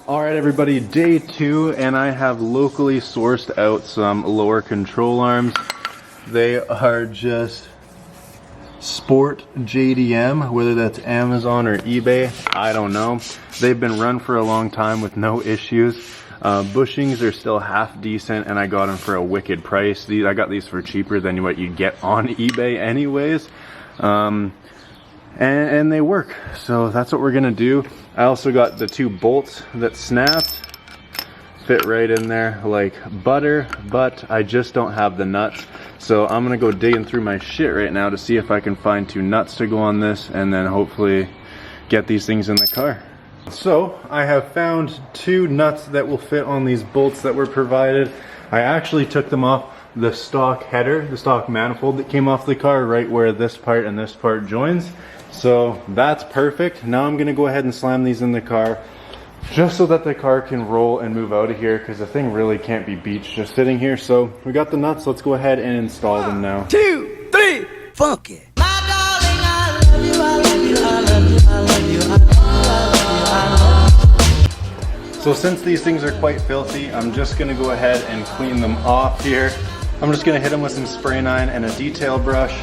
Alright everybody, day 2, and I have locally sourced out some lower control arms. They are just Sport JDM, whether that's Amazon or eBay, I don't know. They've been run for a long time with no issues. Bushings are still half decent, and I got them for a wicked price. I got these for cheaper than what you'd get on eBay anyways. And they work, so that's what we're gonna do. I also got the 2 bolts that snapped, fit right in there like butter, but I just don't have the nuts. So I'm gonna go digging through my shit right now to see if I can find 2 nuts to go on this, and then hopefully get these things in the car. So I have found 2 nuts that will fit on these bolts that were provided. I actually took them off the stock header, the stock manifold that came off the car, right where this part and this part joins. So that's perfect. Now I'm gonna go ahead and slam these in the car just so that the car can roll and move out of here, because the thing really can't be beached just sitting here. So we got the nuts, let's go ahead and install them now. 1, 2, 3, funky. So since these things are quite filthy, I'm just gonna go ahead and clean them off here. I'm just gonna hit them with some spray 9 and a detail brush.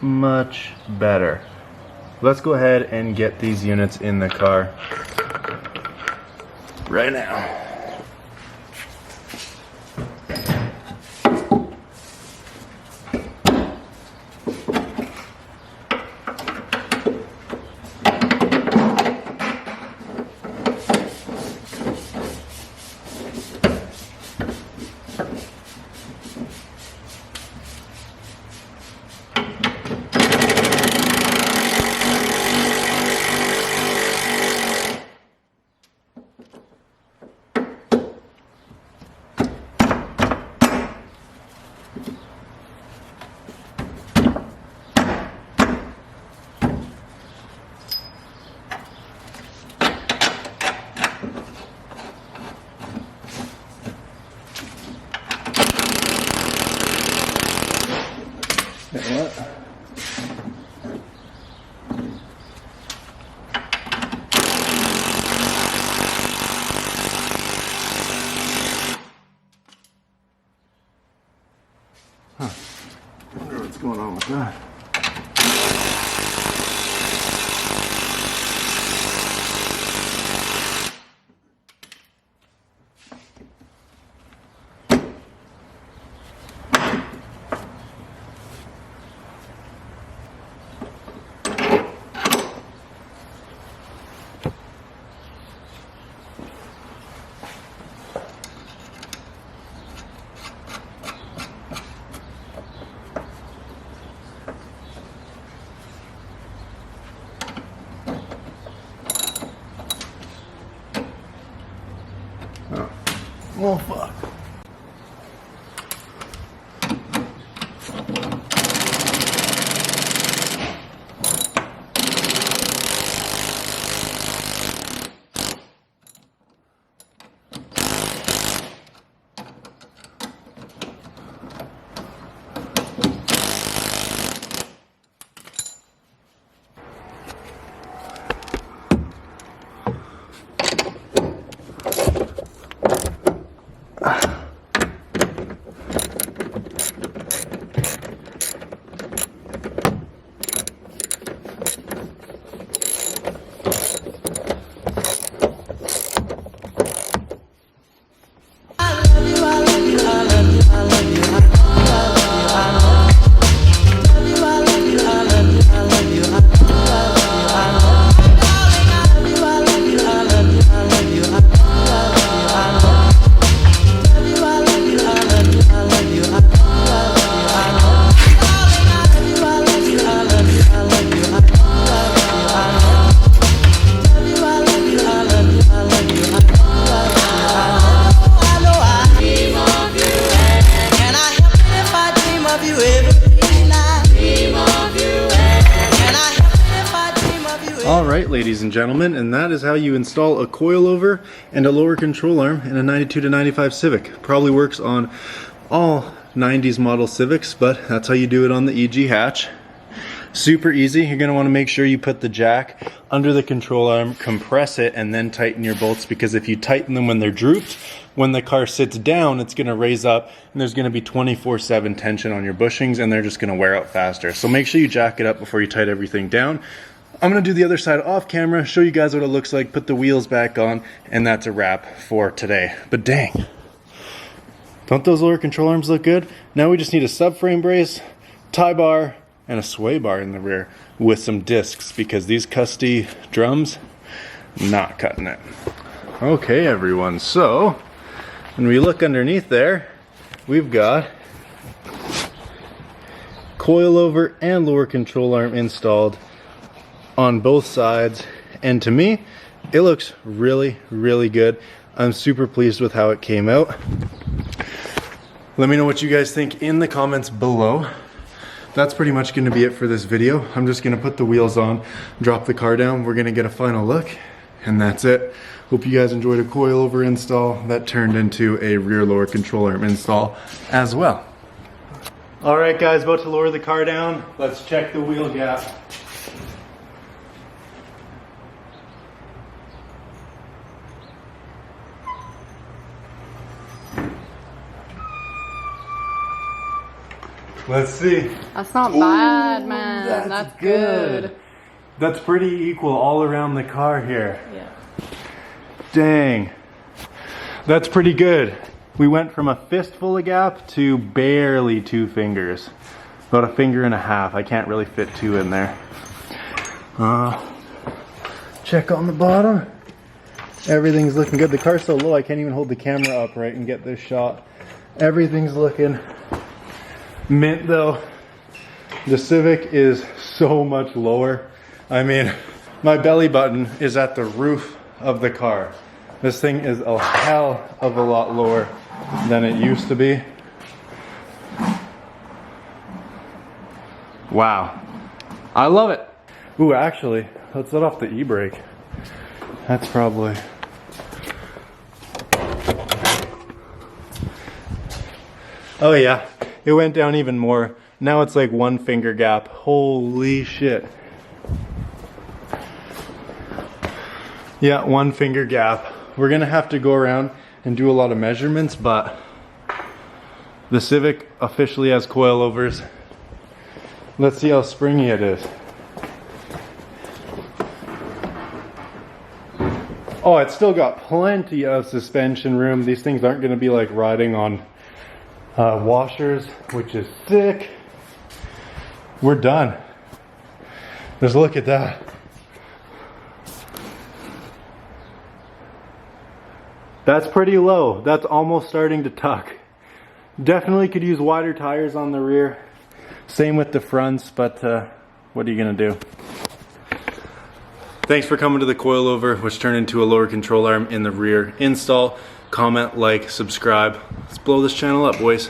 Much better. Let's go ahead and get these units in the car right now. Huh. I wonder what's going on with that. Oh fuck. ladies and gentlemen, and that is how you install a coilover and a lower control arm in a 92 to 95 Civic. Probably works on all 90s model Civics, but that's how you do it on the EG hatch. Super easy. You're going to want to make sure you put the jack under the control arm, compress it, and then tighten your bolts, because if you tighten them when they're drooped, when the car sits down, it's going to raise up and there's going to be 24/7 tension on your bushings and they're just going to wear out faster. So make sure you jack it up before you tighten everything down. I'm going to do the other side off camera, show you guys what it looks like, put the wheels back on, and that's a wrap for today. But dang, don't those lower control arms look good? Now we just need a subframe brace, tie bar, and a sway bar in the rear with some discs, because these custy drums, not cutting it. Okay everyone, so when we look underneath there, we've got coilover and lower control arm installed on both sides, and to me it looks really, really good. I'm super pleased with how it came out. Let me know what you guys think in the comments below. That's pretty much going to be it for this video. I'm just going to put the wheels on, drop the car down, we're going to get a final look, and that's it. Hope you guys enjoyed a coilover install that turned into a rear lower control arm install as well. Alright guys, about to lower the car down. Let's check the wheel gap. Let's see. That's not bad, man. That's good. That's pretty equal all around the car here. Yeah. Dang. That's pretty good. We went from a fistful of gap to barely 2 fingers. About a finger and a half. I can't really fit 2 in there. Check on the bottom. Everything's looking good. The car's so low I can't even hold the camera upright and get this shot. Everything's looking mint though. The Civic is so much lower. I mean, my belly button is at the roof of the car. This thing is a hell of a lot lower than it used to be. Wow. I love it. Ooh, actually, let's let off the e-brake. That's probably... Oh yeah. It went down even more. Now it's like 1 finger gap. Holy shit. Yeah, 1 finger gap. We're gonna have to go around and do a lot of measurements, but the Civic officially has coilovers. Let's see how springy it is. Oh, it's still got plenty of suspension room. These things aren't gonna be like riding on washers, which is sick. We're done. Just look at that. That's pretty low. That's almost starting to tuck. Definitely could use wider tires on the rear. Same with the fronts, but what are you gonna do? Thanks for coming to the coilover, which turned into a lower control arm in the rear install. Comment, like, subscribe. Let's blow this channel up, boys.